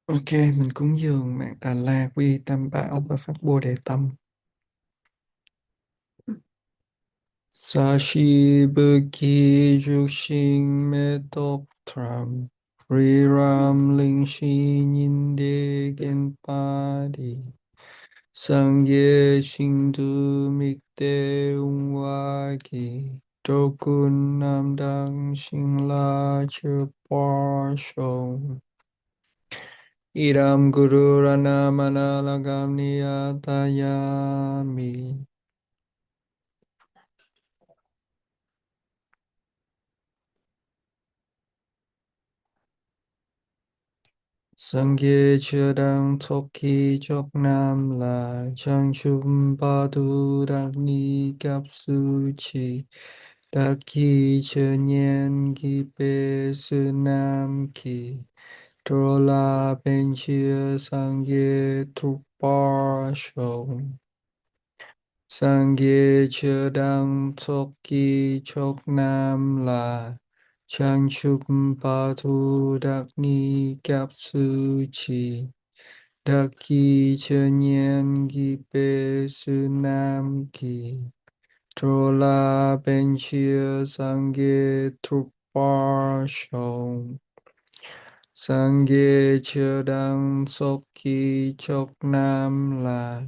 Ok, mình cúng dường mạng Đà La, Quy Y Tam Bảo và Pháp Bồ Đề Tâm. Sashi Bukhi Jushin Mê Tốc Tram Ri Ram Linh Shi Nhìn Đê Gen Pa Đi Sang Ye Sinh Tu Mik Đê Ung Hoa Kỳ Tô Kun Nam Đăng Sinh La Chư Pa Sông Idam Guru Rana Manalagam Niyatayami. Sangye Chedang Toki Chok Nam La Chang Chum Ba Tu Dak Ni Kap Su Chi Dak Ki Che Nien Ki Pe Su Nam Ki Tro La Ben Chia Sangye Trup Par Shong Sangye Chedang Toki Chok Nam La Chang Chum Pa Tu Dak Ni Kap Su Chi Đắc kỳ chơ nhiên kỳ bê sư nam kỳ trô la bên chia sang ghê trup bar shong sang ghê chơ đăng sốc kỳ chok nam la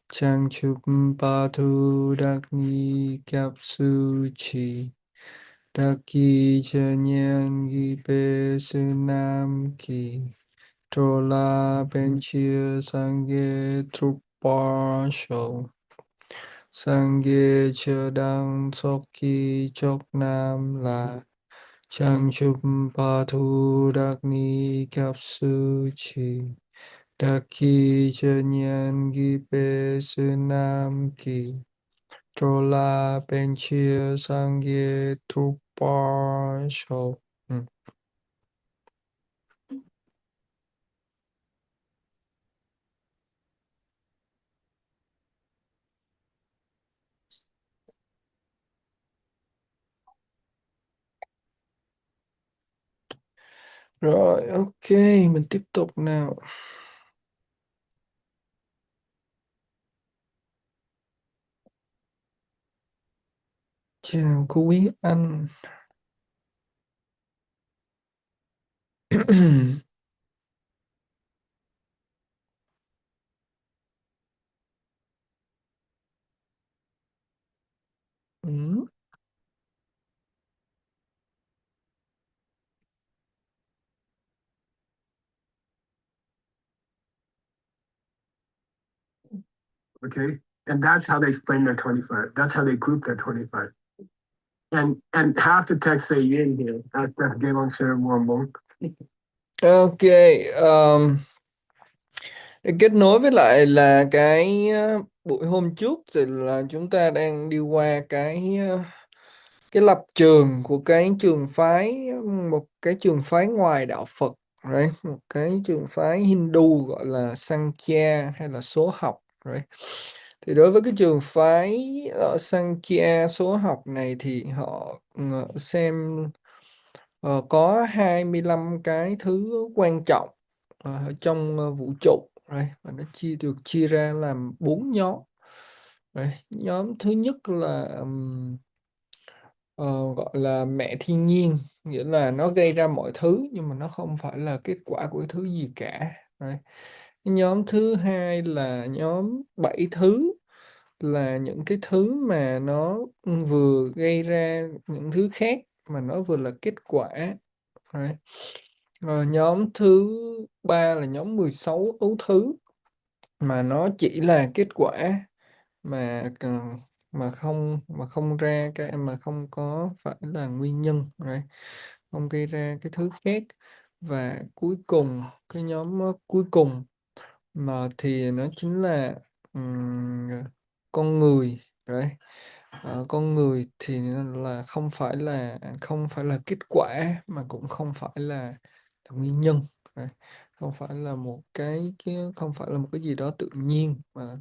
trang chúc ba thu đắc ni cáp sư chi đắc kỳ chơ nhiên kỳ bê sư nam kỳ Trô la bên chia sang ghê trup bar show sang ghê chơ đăng sốc kỳ chok nam la trang chúc ba thu đắc ni cáp sư chi đắc kỳ chơ nhan ghi bê sư nam kỳ trô la bên chia sang ghê trup bar show. Rồi, ok, mình tiếp tục nào. Chào cô quý anh. Ừ. Okay, and that's how they explain their 25. That's how they group their 25. And half the text say yin here. That's the Gelong Sheremon. Ok, um, để kết nối với lại là cái buổi hôm trước thì là chúng ta đang đi qua cái lập trường của cái trường phái, một cái trường phái ngoài đạo Phật đấy, một cái trường phái Hindu gọi là Sankhya hay là số học đấy. Thì đối với cái trường phái Sankhya số học này thì họ xem có 25 cái thứ quan trọng ở trong vũ trụ đấy, và nó được chia ra làm 4 nhóm. Đấy, nhóm thứ nhất là gọi là mẹ thiên nhiên, nghĩa là nó gây ra mọi thứ nhưng mà nó không phải là kết quả của cái thứ gì cả. Đấy. Cái nhóm thứ hai là nhóm 7 thứ, là những cái thứ mà nó vừa gây ra những thứ khác mà nó vừa là kết quả. Đấy. Rồi nhóm thứ ba là nhóm 16 ấu thứ, mà nó chỉ là kết quả mà mà không ra cái mà không có phải là nguyên nhân. Right? Không gây ra cái thứ khác. Và cuối cùng, cái nhóm cuối cùng mà thì nó chính là ừm, con người. Right? Con người thì là không phải là kết quả mà cũng không phải là nguyên nhân. Right? Không phải là không phải là một cái gì đó tự nhiên, mà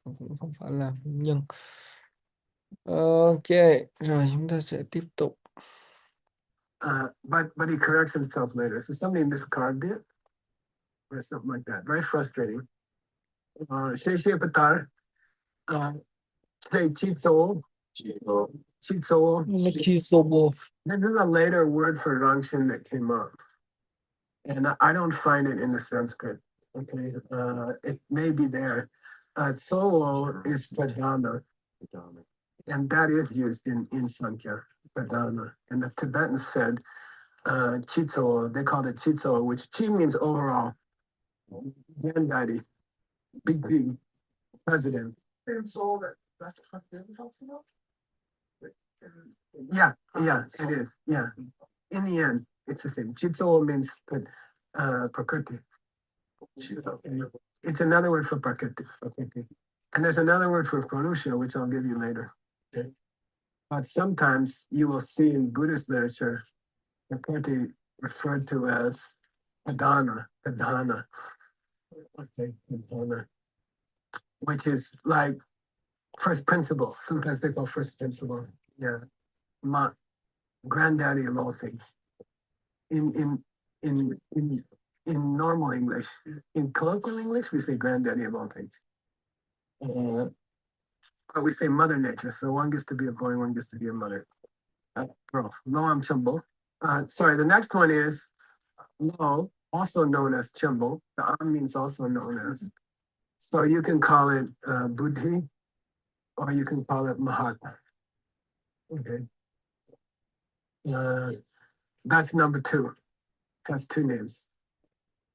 cũng không phải là nguyên nhân. Ok, rồi chúng ta sẽ tiếp tục. But he corrects himself later. So somebody miscarved it. or something like that. Very frustrating. Sheshe Patar, say Chitso, Chitso. Chisobo. This is a later word for Rangshin that came up. And I don't find it in the Sanskrit. Okay, it may be there. Tsolo is Pradana, and that is used in Sankhya, Pradana. And the Tibetans said Chitso, they called it Chitso, which Chi means overall, granddaddy, big president. Yeah, it is. Yeah. In the end, it's the same. Chitso means Prakriti. It's another word for Prakriti. And there's another word for Purusha, which I'll give you later. Okay. But sometimes you will see in Buddhist literature Prakriti referred to as Padana, okay, Padana, which is like first principle. Sometimes they call first principle. Yeah. Granddaddy of all things. In normal English, in colloquial English, we say granddaddy of all things. But we say mother nature, so one gets to be a boy, one gets to be a mother. Bro, Loam Chumbo. Sorry, the next one is Lo, also known as Chumbo. The Am means also known as. So you can call it Buddhi, or you can call it Mahatma. Okay. That's number 2. Has 2 names.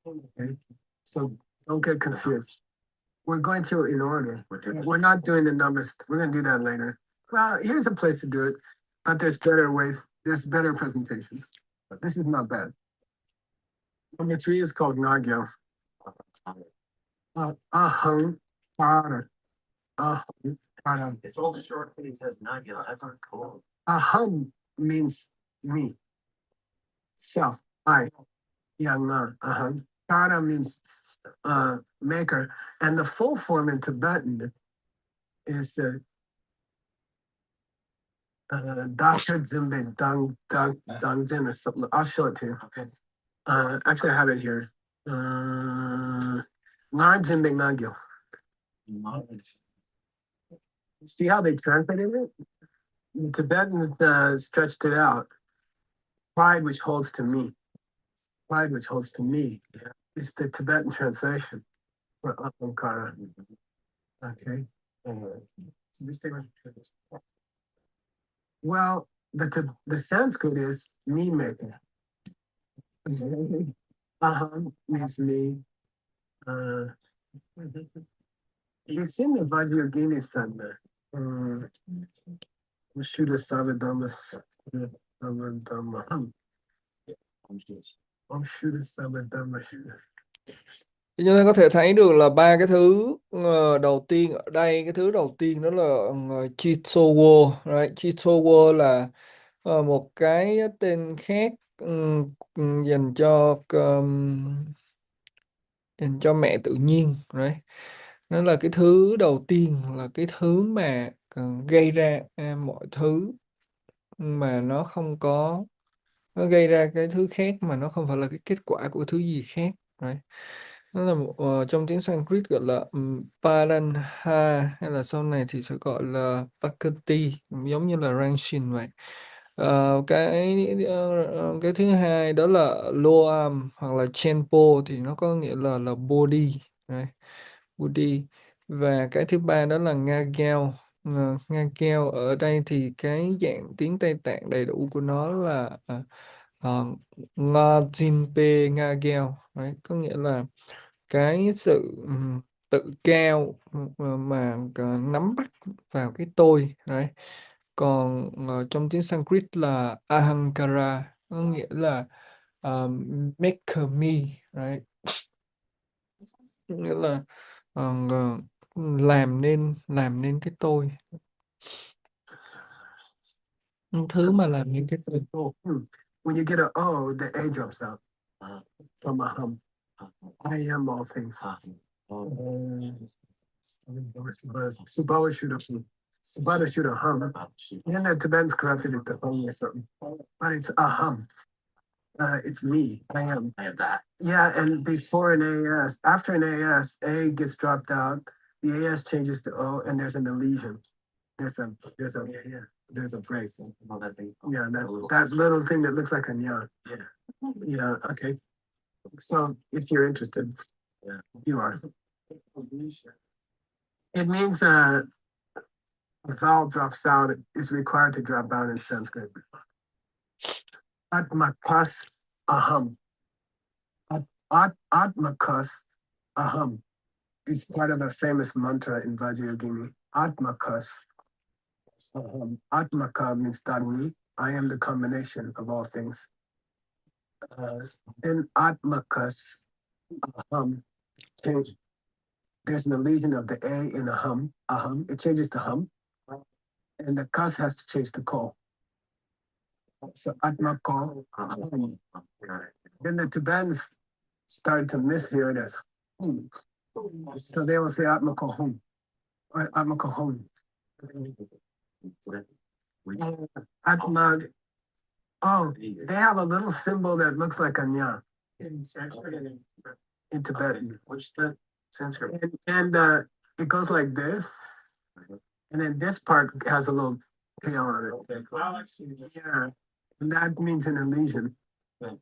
Okay. So don't get confused. We're going through it in order. We're not doing the numbers. We're going to do that later. Well, here's a place to do it, but there's better ways. There's better presentations. But this is not bad. Number 3 is called Nagyo. Aham Para. Aham Para. It's all short when he says Nagyo. That's not cool. Aham means me. Self. I. Yang Aham. Para means maker. And the full form in Tibetan is Dr. Zimbe Dangzin or something. I'll show it to you. Okay. Actually, I have it here. Ngar Zimbe Nagyo. See how they translated it? The Tibetans stretched it out. Pride which holds to me. Pride which holds to me. It's the Tibetan translation for Ahamkara. Okay. Well, the Sanskrit is me maker. Aham means me. It's in the Vajrayogini Sutta. Shuddha Savadhamma. Shuddha Savadhamma. Chúng ta có thể thấy được là 3 cái thứ đầu tiên ở đây. Cái thứ đầu tiên đó là Chitsowo. Right? Chitsowo là một cái tên khác dành cho mẹ tự nhiên. Right? Nó là cái thứ đầu tiên, là cái thứ mà gây ra mọi thứ, mà nó không có, nó gây ra cái thứ khác mà nó không phải là cái kết quả của thứ gì khác. Right? Nó là một, trong tiếng Sanskrit gọi là Paranha, hay là sau này thì sẽ gọi là Pakati, giống như là Rangshin vậy. Cái thứ hai đó là Loam hoặc là Chenpo, thì nó có nghĩa là Bodhi. Right? Bodhi. Và cái thứ ba đó là Ngagel. Ngagel ở đây thì cái dạng tiếng Tây Tạng đầy đủ của nó là Ngajinpe Ngagel. Right? Có nghĩa là cái sự tự cao mà nắm bắt vào cái tôi. Right? Còn trong tiếng Sanskrit là Ahankara, có nghĩa là maker me. Right? Nghĩa là làm nên cái tôi, thứ mà làm nên cái tôi. When you get an O, the A drops out from Aham. I am all things. Subhava Shuddha Hum. And the Tibetans corrupted it to Hum or something. But it's Aham. It's me. I am. I have that. Yeah, and before an AS, after an AS, A gets dropped out, the AS changes to O, and there's an elision. There's a brace. All that thing. Yeah, that little thing that looks like a nya. Yeah. Yeah, okay. So if you're interested, Yeah. you are. It means a vowel drops out is required to drop out in Sanskrit. Atmakas aham. Atmakas aham is part of a famous mantra in Vajrayogini. Atmakas. Atmaka means Dharmi. I am the combination of all things. In Atmakas aham, change. There's an elision of the A in a aham. It changes to hum. And the kas has to change to ko. So Atmako. Then the Tibetans started to mishear it as hum. So they will say Atmako hum or Atmako hum. Atma. Oh, they have a little symbol that looks like a nya In Sanskrit and in Tibetan. Which the Sanskrit? And it goes like this. And then this part has a little tail on it. Okay, well, I've seen it. Yeah. And that means an elision. Right.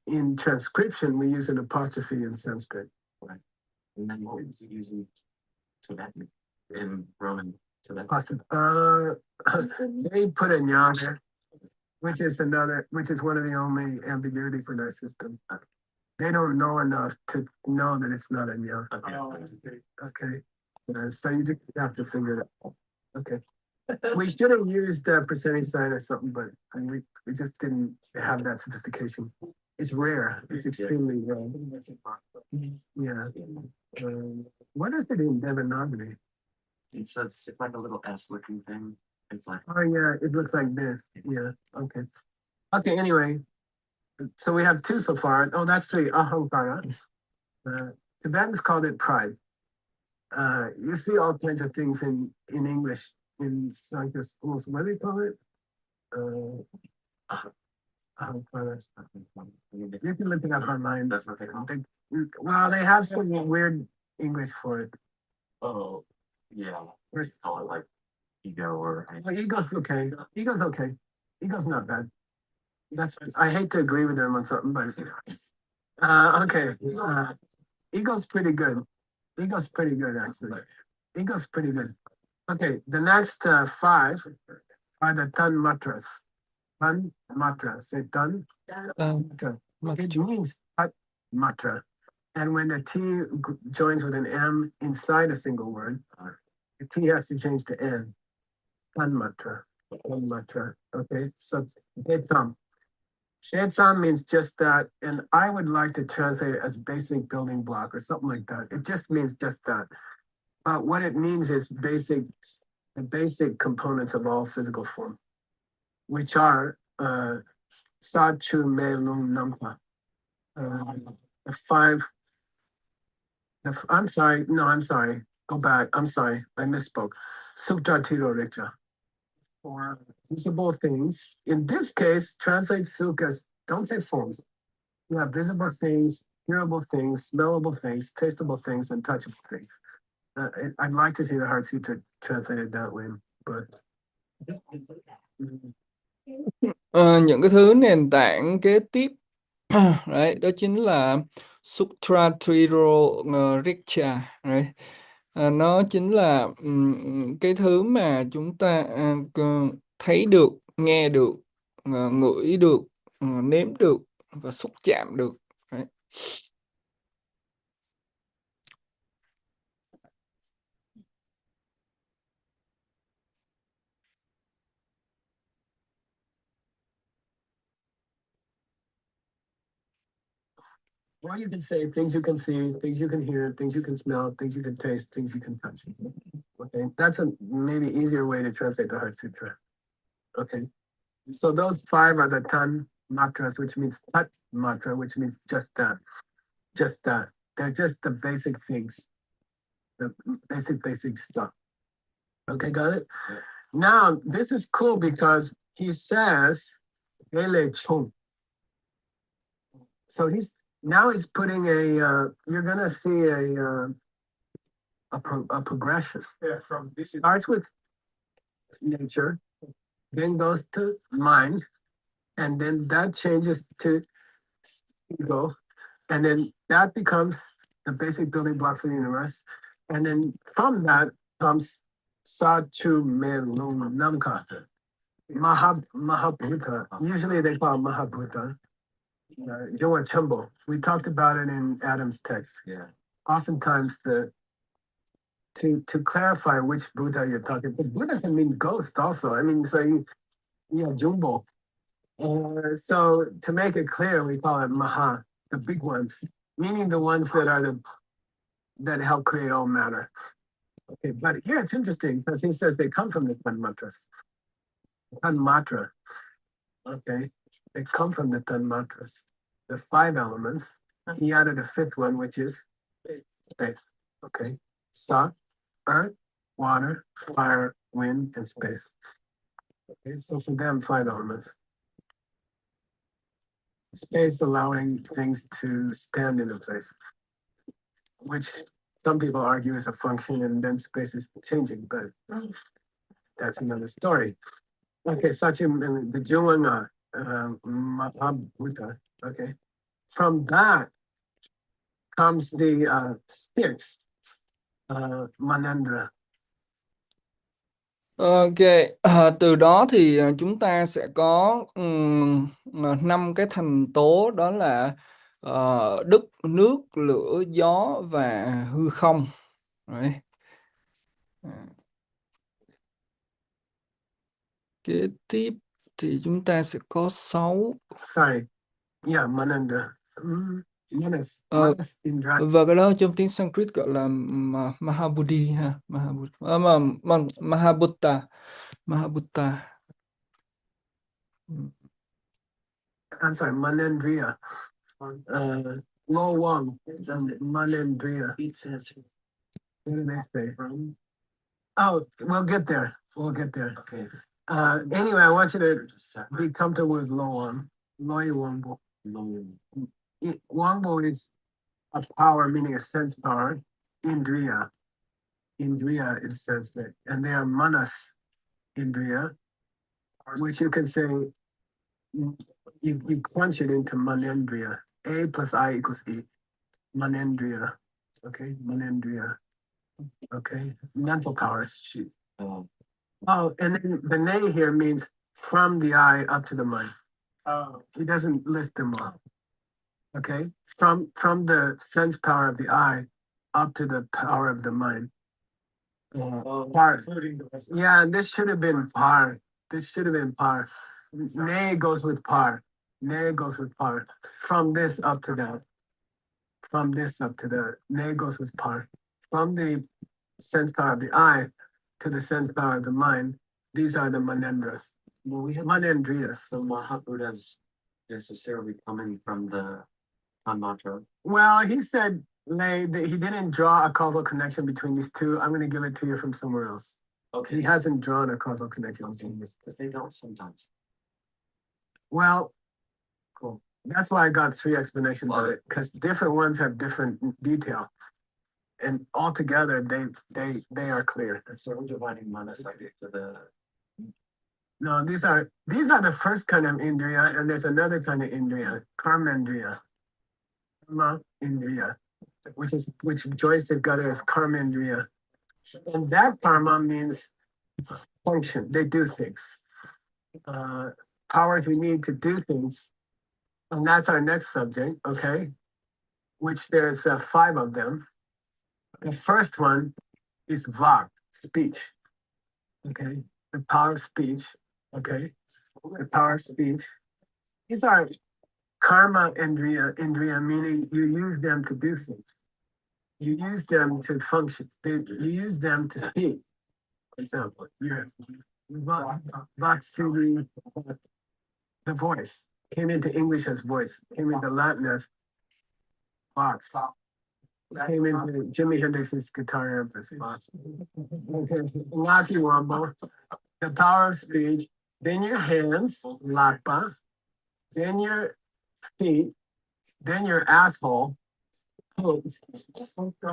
In transcription, we use an apostrophe in Sanskrit. And then what was he using Tibetan in Roman Tibetan? They put a nya there, which is one of the only ambiguities in our system. They don't know enough to know that it's not a nya. Okay. So you just have to figure it out. Okay. We should have used the percentage sign or something, but we just didn't have that sophistication. It's rare. It's extremely rare. Yeah. What is it in Devanagari? It's like a little S looking thing. It's like. Oh yeah, it looks like this. Yeah. Okay. Okay. Anyway, so we have two so far. Oh, that's three. Ahankara. Tibetans called it pride. You see all kinds of things in English in Sanskrit schools. What do they call it? Ahankara. You can look it up online. That's what they call it. Well, they have some weird English for it. Oh, yeah. Where's- Call it like ego or. Well, ego's okay. Ego's okay. Ego's not bad. I hate to agree with them on something, but okay. Ego's pretty good. Ego's pretty good, actually. Ego's pretty good. Okay, the next five are the tan matras. Tan matra. Say tan matra. It means tat matra. And when the T joins with an M inside a single word, the T has to change to N. Tan matra. Tan matra. Okay, so Shetam. Shetam means just that, and I would like to translate it as basic building block or something like that. It just means just that. But what it means is the basic components of all physical form, which are Sa Chu Me Lung Nampa. The five. I'm sorry. Go back. I'm sorry. I misspoke. Sukta Tiro Richa. For visible things. In this case, translate suk as don't say forms. You have visible things, hearable things, smellable things, tasteable things, and touchable things. I'd like to see the Heart Sutra translated that way, but Những cái thứ nền tảng kế tiếp đấy, đó chính là Sutra Triro Riksha. Đấy. Nó chính là cái thứ mà chúng ta thấy được, nghe được, ngửi được, nếm được và xúc chạm được. Đấy. well, you can say things you can see, things you can hear, things you can smell, things you can taste, things you can touch. Okay, that's a maybe easier way to translate the Heart Sutra. Okay, so those five are the tan matras, which means tat matra, which means just that. Just that. They're just the basic things, the basic stuff. Okay, got it? Yeah. Now, this is cool because he says, Ele Chung. So he's putting you're gonna see a progression. Yeah, from this starts with nature, then goes to mind, and then that changes to ego, and then that becomes the basic building blocks of the universe. And then from that comes Sa Chu Men Lung Namka. Mahabhuta. Usually they call it Mahabhuta. Joa Chumbo. We talked about it in Adam's text. Yeah. Oftentimes to clarify which Buddha you're talking, because Buddha can mean ghost also. I mean, so Jumbo. So to make it clear, we call it Maha, the big ones, meaning the ones that help create all matter. Okay, but here it's interesting because he says they come from the Tanmatras. Tanmatra. Okay, they come from the Tanmatras. The 5 elements. He added a 5th one, which is space. Okay, Sa, earth, water, fire, wind, and space. Okay, so for them, 5 elements. Space allowing things to stand in a place, which some people argue is a function, and then space is changing, but that's another story. Okay, Sachim, the Juvana Mahabhuta. Okay, from that comes the sticks, Manandra. Ok, từ đó thì chúng ta sẽ có 5 cái thành tố, đó là đất, nước, lửa, gió và hư không. Đấy. Kế tiếp thì chúng ta sẽ có 6. Sorry, yeah, Manandra. Manas Indra. Và cái đó trong tiếng Sanskrit gọi là Mahabudhi ha, Mahabutta. I'm sorry, Manandriya. Lo Wang, Manandriya. What did they say? Oh, we'll get there. We'll get there. Okay. Anyway, I want you to be comfortable with Lo Wang. Loi Wangbo. Wangbo is a power, meaning a sense power. Indriya. Indriya is Sanskrit. And they are Manas Indriya, which you can say, you crunch it into Manendriya. A plus I equals E. Manendriya. Okay, Manendriya. Okay, mental powers. Oh, and then the ne here means from the eye up to the mind. Oh, he doesn't list them all. Okay, from the sense power of the eye up to the power of the mind. Par. Yeah, this should have been par. This should have been par. Ne goes with par. Ne goes with par. From this up to that. From this up to that. Ne goes with par. From the sense power of the eye to the sense power of the mind, these are the manendras. Well, we have Manendriyas. so Mahabhutas necessarily coming from the Tanmatra. Well, he said that he didn't draw a causal connection between these two. I'm going to give it to you from somewhere else. Okay. He hasn't drawn a causal connection between these. Because they don't sometimes. Well, Cool. That's why I got 3 explanations of it, because different ones have different detail, and altogether they are clear. And so we're dividing Manas to the. No, these are the first kind of indriya, and there's another kind of indriya, karmendriya, karma indriya, which joins together as karmendriya, and that karma means function. They do things. Powers we need to do things, and that's our next subject. Okay, which there's 5 of them. The first one is vak, speech. Okay, the power of speech. Okay, the power of speech. These are karma indriya, meaning you use them to do things. You use them to function. You use them to speak. For example, your vaksini, the voice, came into English as voice, came into Latin as vox, came into Jimi Hendrix's guitar emphasis. Okay, Laki Wambo, the power of speech. Then your hands, lakpa. Then your feet, Then your asshole. Poop.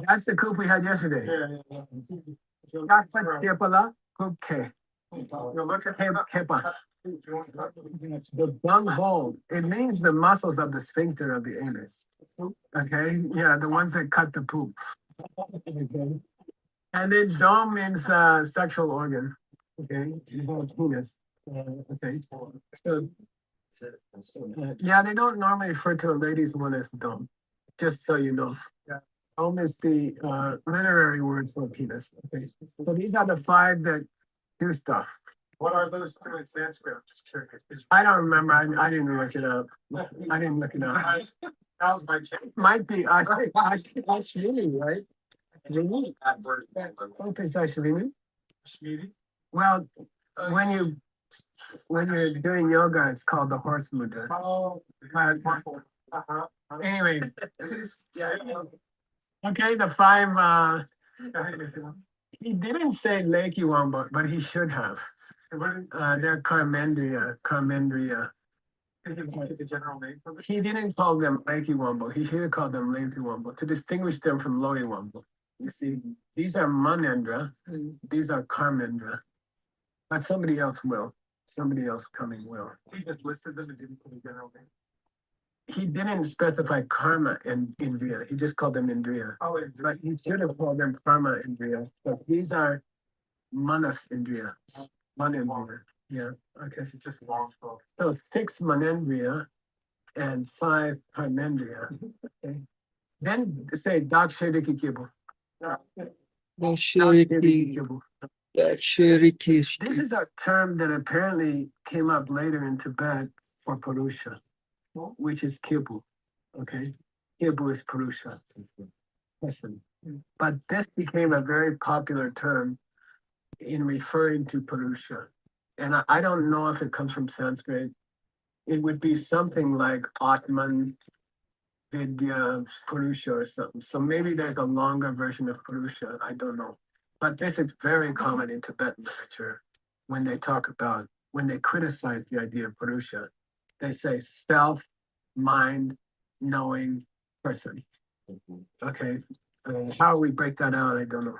That's the coop we had yesterday. Okay. The bung hole. It means the muscles of the sphincter of the anus. Okay, yeah, the ones that cut the poop. Okay. And then dome means sexual organ. Okay, penis. Okay, so yeah, they don't normally refer to a lady's one as dome. Just so you know. Dome is the literary word for penis. Okay, so these are the 5 that do stuff. What are those two in Sanskrit? I'm just curious. I don't remember. I didn't look it up. I didn't look it up. How's my change? Might be Ashwini, right? Ashwini? That word. What is Ashwini? Shmidi? Well, when you're doing yoga, it's called the horse mudra. Oh. Uh-huh. Anyway, Yeah. okay, the 5. He didn't say Leki Wamba, but he should have. They're Karmendriya. Is it the general name for it? He didn't call them Leki Wamba. He should have called them Leki Wamba to distinguish them from Loyi Wamba. You see, these are Manendra, these are Karmendra. But somebody else will. Somebody else coming will. He just listed them and didn't put a general name. He didn't specify karma and Indriya. He just called them Indriya. Oh, wait. But he should have called them karma Indriya. But these are Manas Indriya. Manendriya. Yeah. Okay. It's just long spell. So 6 Manendriya and 5 Karmendriya. Okay. Then say Dakshiriki Kibu. Dakshiriki, Dakshiriki. This is a term that apparently came up later in Tibet for Purusha, which is Kibu. Okay. Kibu is Purusha. Person. But this became a very popular term in referring to Purusha. And I don't know if it comes from Sanskrit. It would be something like Atman, Vidya, Purusha or something. So maybe there's a longer version of Purusha. I don't know. But this is very common in Tibetan literature when they when they criticize the idea of Purusha. They say self, mind, knowing person. Okay. How we break that out, I don't know.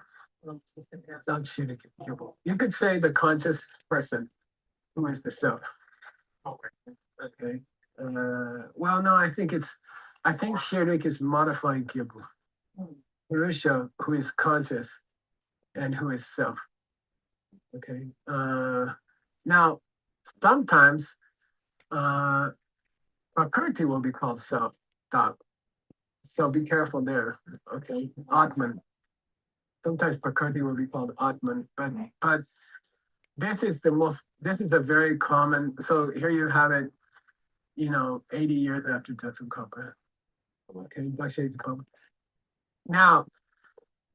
You could say the conscious person who is the self. Okay. Well, no, I think Shirik is modifying Kibu. Purusha, who is conscious and who is self. Okay. Now, sometimes Prakriti will be called self. So be careful there. Okay. Atman. Sometimes Prakriti will be called Atman, but this is a very common, so here you have it, 80 years after Jetsunkapa. Okay, Dakshirikapa. Now,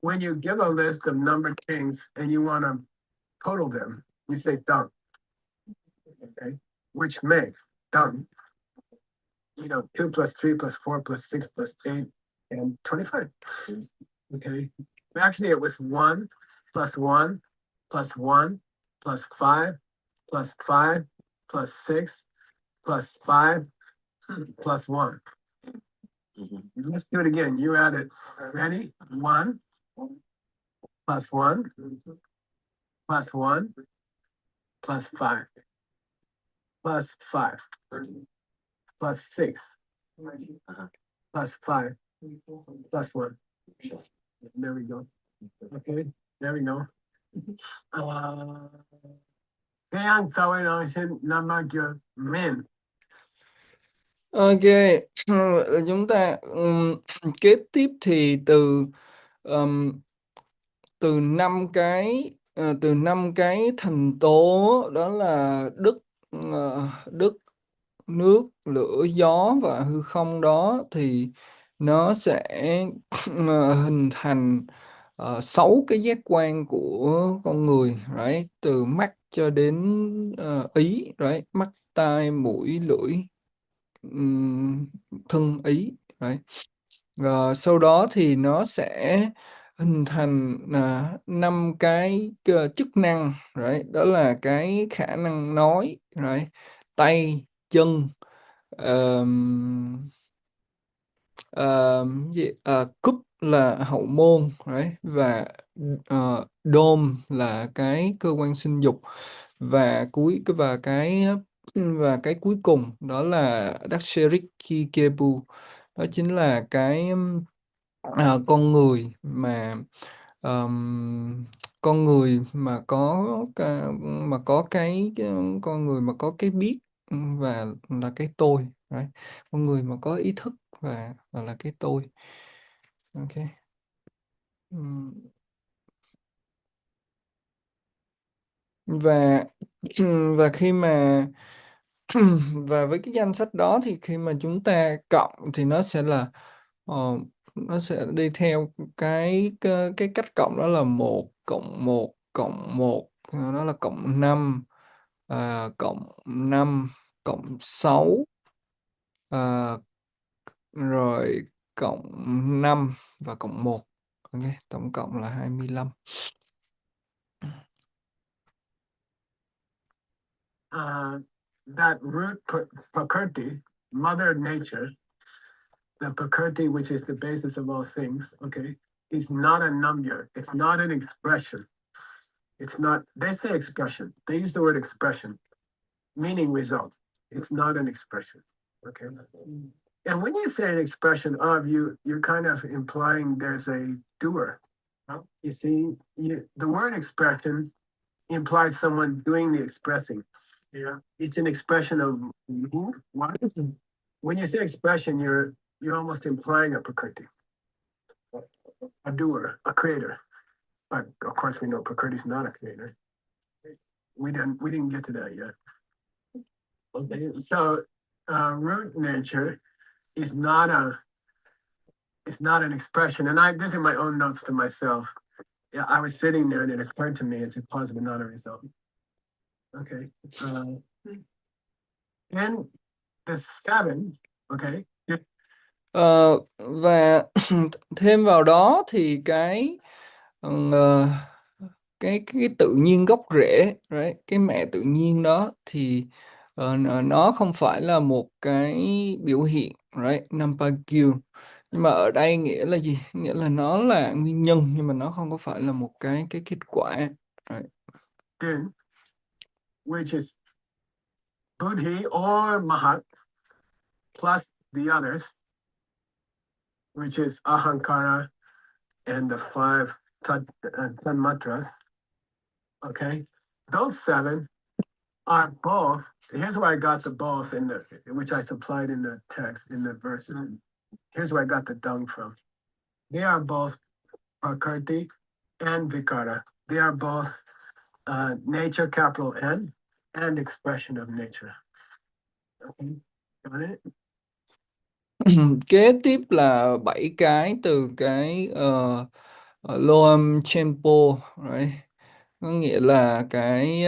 when you give a list of numbered kings and you want to total them, you say dung. Okay, which makes dung. 2 plus 3 plus 4 plus 6 plus 8 and 25. Okay. Actually, it was 1 plus 1 plus 1 plus 5 plus 5 plus 6 plus 5 plus 1. Let's do it again. You add it. Ready? 1 plus 1 plus 1 plus 5 plus 5 plus 6 plus 5 plus 1. There we go. Okay, there we go. Kaya tawag lang siya naman yung men. Ok, chúng ta kế tiếp thì từ năm cái thành tố, đó là đất, nước, lửa, gió và hư không đó, thì nó sẽ hình thành 6 cái giác quan của con người, right? Từ mắt cho đến ý, right? Mắt, tai, mũi, lưỡi, thân, ý, right? Sau đó thì nó sẽ hình thành 5 cái chức năng, right? Đó là cái khả năng nói, right? Tay, chân, cúp là hậu môn, right? Và dome là cái cơ quan sinh dục, và cái cuối cùng đó là Daksharikikebu, đó chính là cái con người mà con người mà con người mà có cái biết, và là cái tôi, right? Con người mà có ý thức và là cái tôi. Ok. Và và khi mà và với cái danh sách đó thì khi mà chúng ta cộng thì nó sẽ là nó sẽ đi theo cái cách cộng, đó là 1 cộng 1 cộng 1, đó là cộng 5, cộng 5 cộng 6, rồi cộng 5 và cộng 1. Ok, tổng cộng là 25. That root Prakriti, Mother Nature, the Prakriti, which is the basis of all things, okay, is not a number. It's not an expression. It's not, they say expression. They use the word expression, meaning result. It's not an expression. Okay. And when you say an expression of, you're kind of implying there's a doer. You see, the word expression implies someone doing the expressing. Yeah. It's an expression of who, what. When you say expression, you're almost implying a Prakriti, a doer, a creator. But of course, we know Prakriti is not a creator. We didn't get to that yet. Okay, so root nature is not an expression. And this is my own notes to myself. Yeah, I was sitting there and it occurred to me it's a cause but not a result. Okay. And the 7, okay. Và thêm vào đó thì cái tự nhiên gốc rễ, right? Cái mẹ tự nhiên đó thì nó không phải là một cái biểu hiện, right? Nampakyu. Nhưng mà ở đây nghĩa là gì? Nghĩa là nó là nguyên nhân nhưng mà nó không có phải là một cái kết quả, right? Then, which is Buddhi or Mahat plus the others, which is Ahankara and the 5 Tanmatras. Okay, those 7 are both. Here's where I got the both which I supplied in the text in the verse. Here's where I got the dung from. They are both Prakriti and Vikara. They are both nature, capital N, and expression of nature. Okay, got it? Kế tiếp là 7 cái từ cái Loam Chenpo, right? Có nghĩa là cái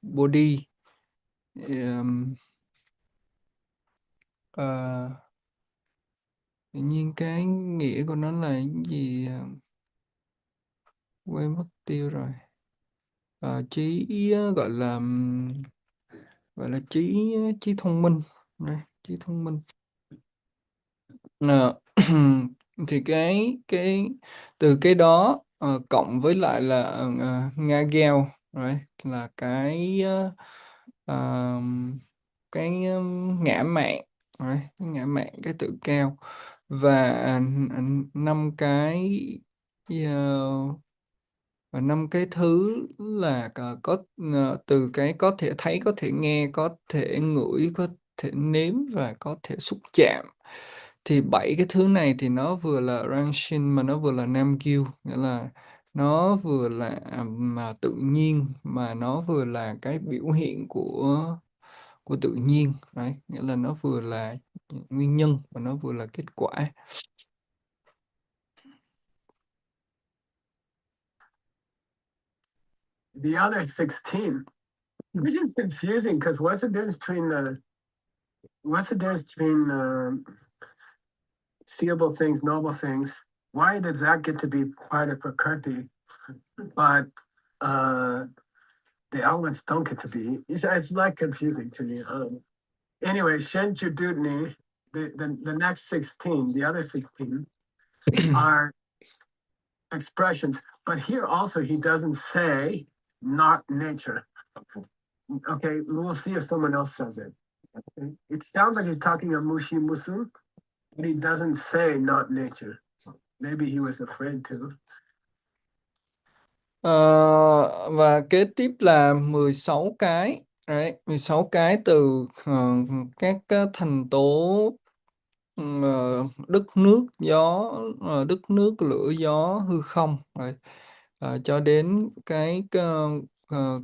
body, tự nhiên cái nghĩa của nó là cái gì, quên mất tiêu rồi. Trí gọi là trí thông minh, này, trí thông minh. Thì cái từ cái đó cộng với lại là Ngagel, right? Là cái ngã mạn, right? Cái ngã mạn, cái tự cao, và 5 cái và 5 cái thứ là có từ cái có thể thấy, có thể nghe, có thể ngửi, có thể nếm và có thể xúc chạm. Thì 7 cái thứ này thì nó vừa là Rangshin mà nó vừa là Namgyu, nghĩa là nó vừa là tự nhiên mà nó vừa là cái biểu hiện của tự nhiên, right? Nghĩa là nó vừa là nguyên nhân và nó vừa là kết quả. The other 16, which is confusing because what's the difference between seeable things, noble things? Why does that get to be part of Prakriti, but the elements don't get to be? It's like confusing to me. Anyway, Shen Chudutni, the next 16, the other 16 are expressions. But here also he doesn't say not nature. Okay, we'll see if someone else says it. Okay. It sounds like he's talking of Mushi Musu, but he doesn't say not nature. Maybe he was afraid to. Và kế tiếp là 16 cái. Đấy, 16 cái từ các thành tố đất nước gió, đất nước lửa gió hư không, rồi cho đến cái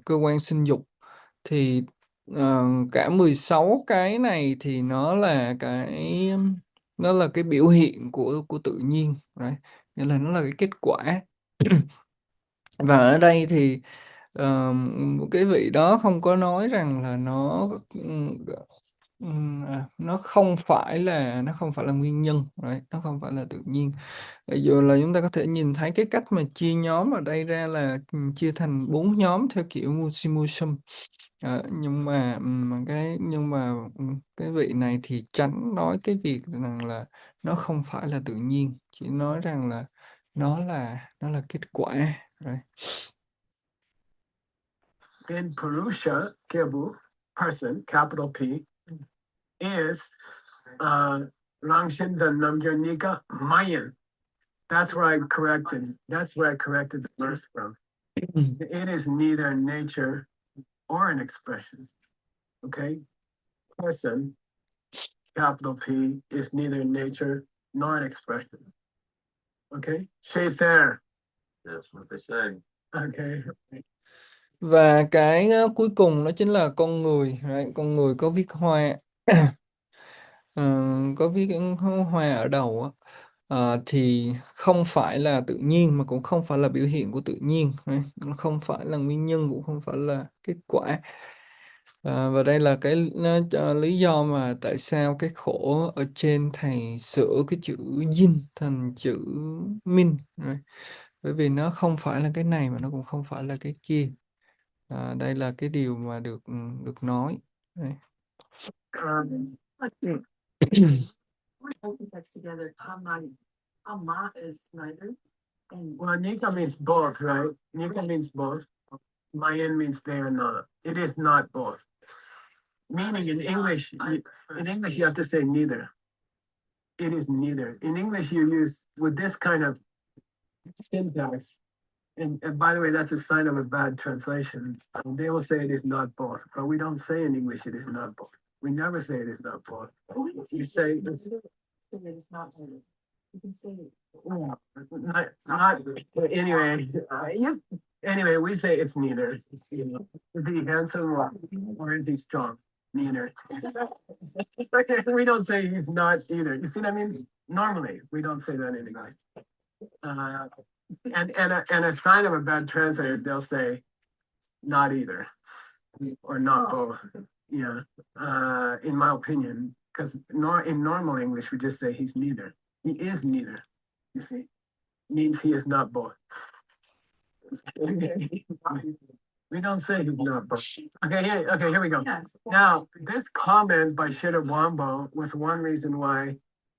cơ quan sinh dục. Thì cả 16 cái này thì nó là cái biểu hiện của tự nhiên, right? Nghĩa là nó là cái kết quả. Và ở đây thì cái vị đó không có nói rằng là nó không phải là nguyên nhân, right? Nó không phải là tự nhiên. Bây giờ là chúng ta có thể nhìn thấy cái cách mà chia nhóm ở đây ra là chia thành 4 nhóm theo kiểu Mushimusum. Nhưng mà cái vị này thì tránh nói cái việc rằng là nó không phải là tự nhiên, chỉ nói rằng là nó là kết quả, right? In Purusha, Kebu, person, capital P, is Rangshin the Namgyonika Mayan. That's where I corrected the verse from. It is neither nature or an expression. Okay? Person, capital P, is neither nature nor an expression. Okay? She's there. That's what they say. Okay. Và cái cuối cùng đó chính là con người, right? Con người có viết hoa. Có viết cái hoa ở đầu á. Thì không phải là tự nhiên mà cũng không phải là biểu hiện của tự nhiên, right? Nó không phải là nguyên nhân, cũng không phải là kết quả. Và đây là cái lý do mà tại sao cái khổ ở trên thầy sửa cái chữ yin thành chữ min, right? Bởi vì nó không phải là cái này mà nó cũng không phải là cái kia. Đây là cái điều mà được nói. Right. Together, Ama is neither. And Well, Nika means both, right? Nika means both. Mayan means they are not. It is not both. Meaning in English, you have to say neither. It is neither. In English, you use with this kind of syntax. And by the way, that's a sign of a bad translation. They will say it is not both, but we don't say in English it is not both. We never say it is not both. You say it's it's not neither. You can say it. not anyway. Anyway, we say it's neither. You know, is he handsome or is he strong? Neither. We don't say he's not either. You see what I mean? Normally, we don't say that in English. And a sign of a bad translator, they'll say not either or not both. Yeah. In my opinion, because in normal English, we just say he's neither. He is neither. You see, means he is not both. We don't say he's not both. Okay, here we go. Yes. Now, this comment by Shida Wambo was one reason why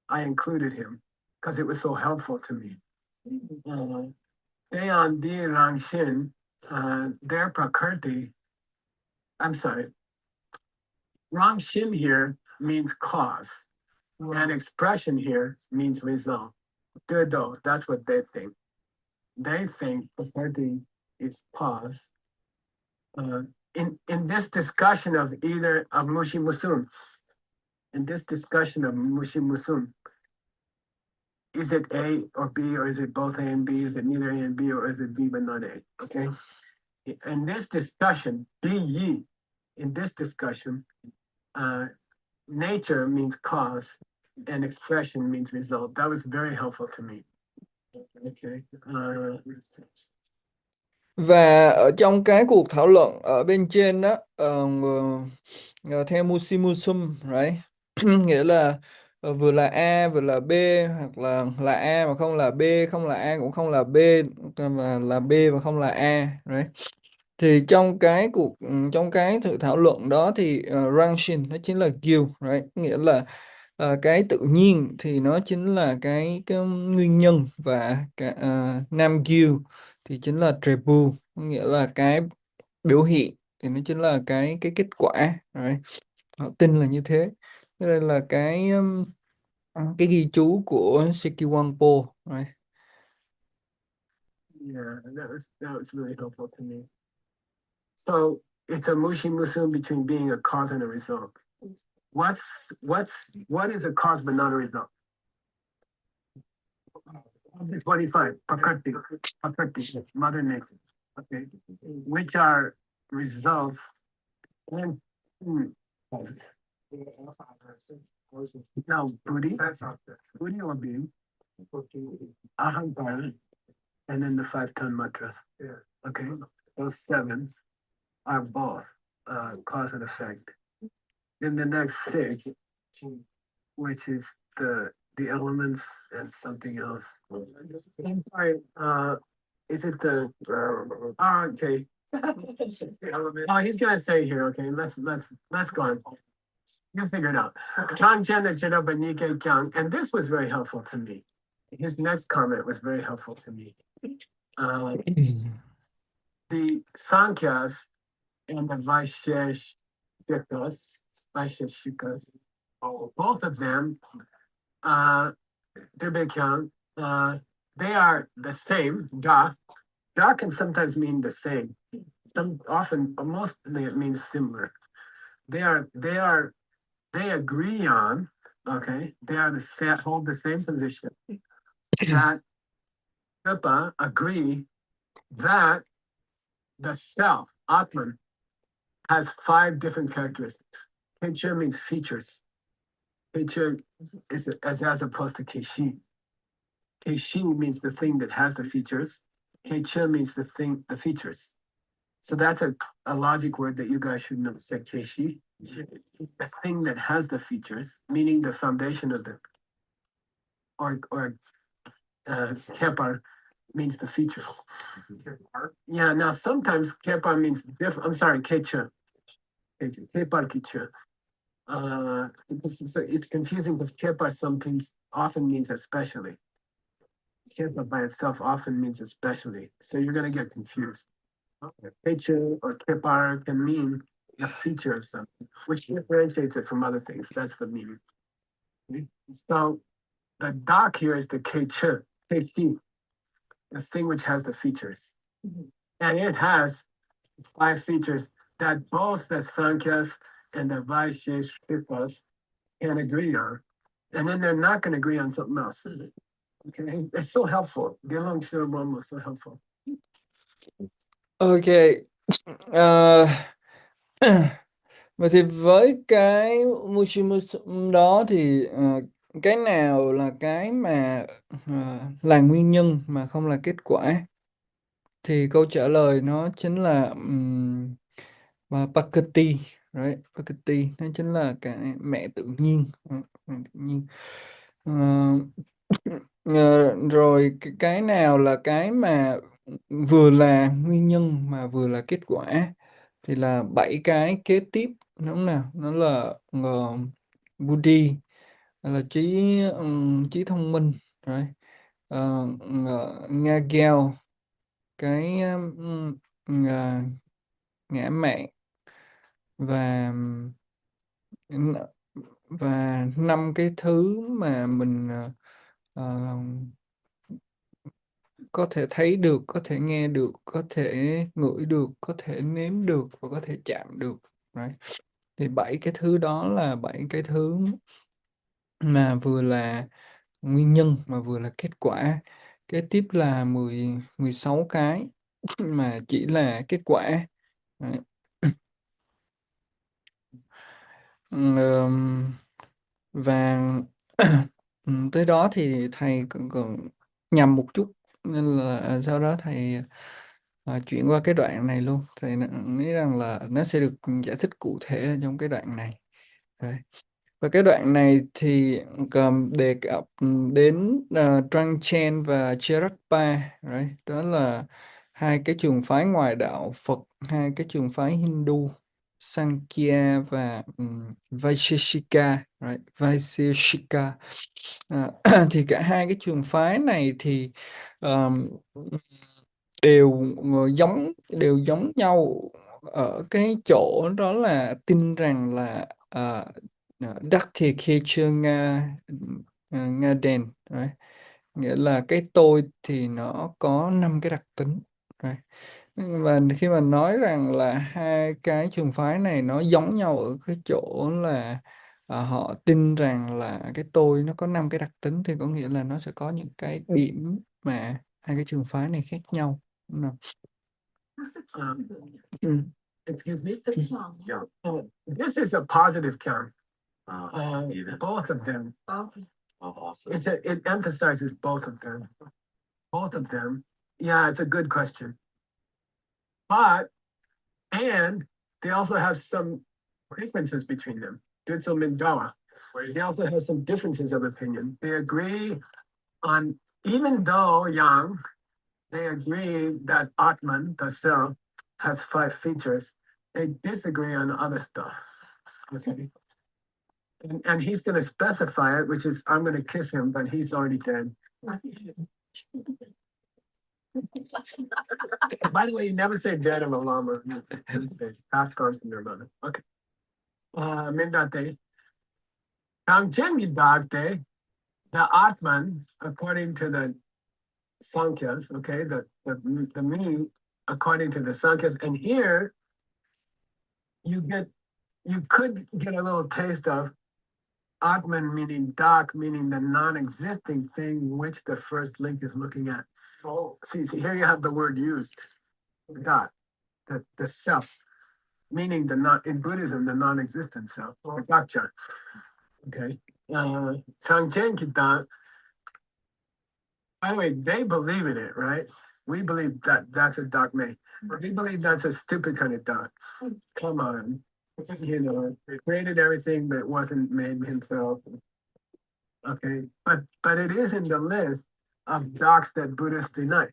I included him, because it was so helpful to me. Dayan Di Rangshin, their Prakrti, I'm sorry, Rangshin here means cause, and expression here means result. Good though, that's what they think. They think Prakrti is cause. In this discussion of Mushi Musum, is it A or B, or is it both A and B? Is it neither A and B, or is it B but not A? Okay. In this discussion, nature means cause and expression means result. That was very helpful to me. Okay. Và ở trong cái cuộc thảo luận ở bên trên đó, theo Mushimusum, right? Nghĩa là vừa là A vừa là B, hoặc là A mà không là B, không là A cũng không là B, mà là B và không là A, right? Thì trong cái sự thảo luận đó thì Rangshin nó chính là guild, right? Nghĩa là cái tự nhiên thì nó chính là cái nguyên nhân, và Nam Gyu thì chính là Trebu, nghĩa là cái biểu hiện thì nó chính là cái kết quả. Right? Họ tin là như thế. Thế nên là cái ghi chú của Sekiwanpo. Right? Yeah, that was really helpful to me. So it's a mushimusu between being a cause and a result. What is a cause but not a result? 25, Prakriti, Mother Nature. Okay. Which are results and causes. Now, Buddhi or being, Ahankara, and then the 5 ton mantras. Okay. Those 7 are both cause and effect. Then the next 6, which is the elements and something else. I'm sorry, is it the, okay. Oh, he's gonna say here, okay, let's go on. You'll figure it out. Changchen and Chidaba Nikkei Kyang, and this was very helpful to me. His next comment was very helpful to me. The Sankhya's and the Vaisheshikas, both of them, Dibekyang, they are the same. Da can sometimes mean the same. Mostly it means similar. They agree on, okay, hold the same position. That Kripa agree that the self, Atman, has 5 different characteristics. Kecha means features. Kecha is as opposed to Keshi. Keshi means the thing that has the features. Kecha means the features. So that's a logic word that you guys should know. Keshi, the thing that has the features, meaning the foundation of the, or Kepar means the features. Yeah, now sometimes Kepar means different. I'm sorry, Kecha. Kepar Kecha. So it's confusing because Kepar sometimes often means especially. Kepa by itself often means especially. So you're gonna get confused. Kecha or Kepar can mean a feature of something, which differentiates it from other things. That's the meaning. So the doc here is the Kecha, Kechi, the thing which has the features. And it has 5 features that both the Sankhya's and the Vaisheshikas can agree on. And then they're not going to agree on something else. Okay, it's so helpful. Gelong Shirobon was so helpful. Ok. Ờ, Vậy thì với cái Mushimus đó thì cái nào là cái mà là nguyên nhân mà không là kết quả? Thì câu trả lời nó chính là Prakriti, right? Prakriti nó chính là cái mẹ tự nhiên. Mẹ tự nhiên. Rồi cái nào là cái mà vừa là nguyên nhân mà vừa là kết quả? Thì là 7 cái kế tiếp, đúng không nào? Nó là Buddhi, là trí thông minh, right? Ngagel, cái ngã mạn, và và 5 cái thứ mà mình có thể thấy được, có thể nghe được, có thể ngửi được, có thể nếm được và có thể chạm được. Right? Thì 7 cái thứ đó là 7 cái thứ mà vừa là nguyên nhân mà vừa là kết quả. Kế tiếp là 16 cái mà chỉ là kết quả. Right? Và tới đó thì thầy còn nhầm một chút, nên là sau đó thầy chuyển qua cái đoạn này luôn. Thầy nghĩ rằng là nó sẽ được giải thích cụ thể ở trong cái đoạn này. Rồi. Và cái đoạn này thì đề cập đến Trang Chen và Cherakpa, right? Đó là 2 cái trường phái ngoại đạo Phật, 2 cái trường phái Hindu. Sankhya và Vaisheshika, right? Vaisheshika. Thì cả hai cái trường phái này thì um, đều đều giống nhau ở cái chỗ đó là tin rằng là Dakhe Kheche Nga Đen, right? Nghĩa là cái tôi thì nó có 5 cái đặc tính, right? Và khi mà nói rằng là hai cái trường phái này nó giống nhau ở cái chỗ là họ tin rằng là cái tôi nó có 5 cái đặc tính, thì có nghĩa là nó sẽ có những cái điểm mà hai cái trường phái này khác nhau, đúng không? What's the count doing? Ừ. Excuse me? The count. Yeah. This is a positive count. Even. Both of them. Okay. Also. It emphasizes both of them. Both of them. Yeah, it's a good question. And they also have some differences between them. Dutzel Mindawa. They also have some differences of opinion. They agree on, even though Yang, they agree that Atman, the self, has 5 features. They disagree on other stuff. Okay. And he's going to specify it, which is, I'm going to kiss him, but he's already dead. By the way, you never say dead of a llama. You say past cars in their mother. Okay. Mindate. Tangchengi the Atman, according to the Sankhya's, okay, the me, according to the Sankhya's, and here you could get a little taste of Atman meaning Dak, meaning the non-existing thing which the first link is looking at. Oh, see, here you have the word used, Dak, the self, meaning the not in Buddhism, the non-existent self, or Dakcha. Okay. Tangchen Kita. By the way, they believe in it, right? We believe that that's a dark me. We believe that's a stupid kind of dark. Come on. You know, he created everything but wasn't made himself. Okay. But it is in the list of darks that Buddhists deny.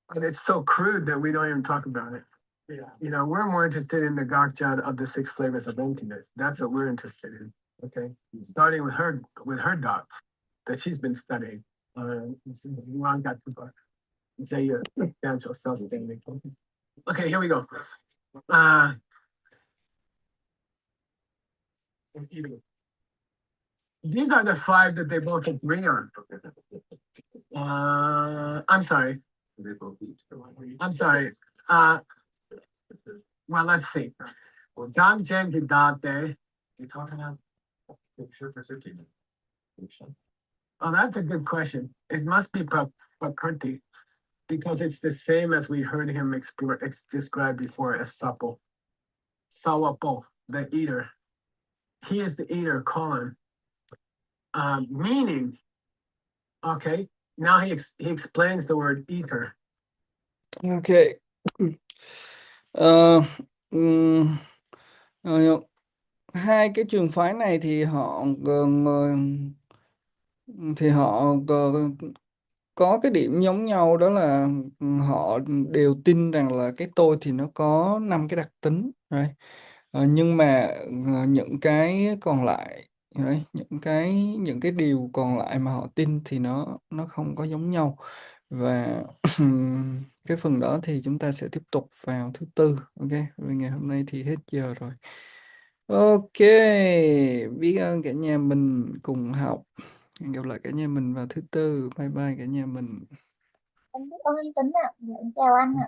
But it's so crude that we don't even talk about it. Yeah. You know, we're more interested in the Gakcha of the 6 flavors of emptiness. That's what we're interested in. Okay. Starting with her doc that she's been studying. Ron got too far. Say your substantial self-standing. Okay, here we go. These are the 5 that they both agree on. I'm sorry. They both each. I'm sorry. Well, let's see. Dang Jen Gidate. You're talking about picture for 13. Oh, that's a good question. It must be Prakriti because it's the same as we heard him describe before as Sapo. Sawapo, the eater. He is the eater, colon. Meaning, okay, now he explains the word eater. Ok. Ờ, hai cái trường phái này thì họ có cái điểm giống nhau, đó là họ đều tin rằng là cái tôi thì nó có 5 cái đặc tính, right? Nhưng mà những cái còn lại, right? những cái điều còn lại mà họ tin thì nó không có giống nhau. Và cái phần đó thì chúng ta sẽ tiếp tục vào thứ Tư. Ok, vì ngày hôm nay thì hết giờ rồi. Ok, biết ơn cả nhà mình cùng học. Hẹn gặp lại cả nhà mình vào thứ Tư. Bye bye cả nhà mình. Em biết ơn anh Tính ạ. Dạ, em chào anh ạ.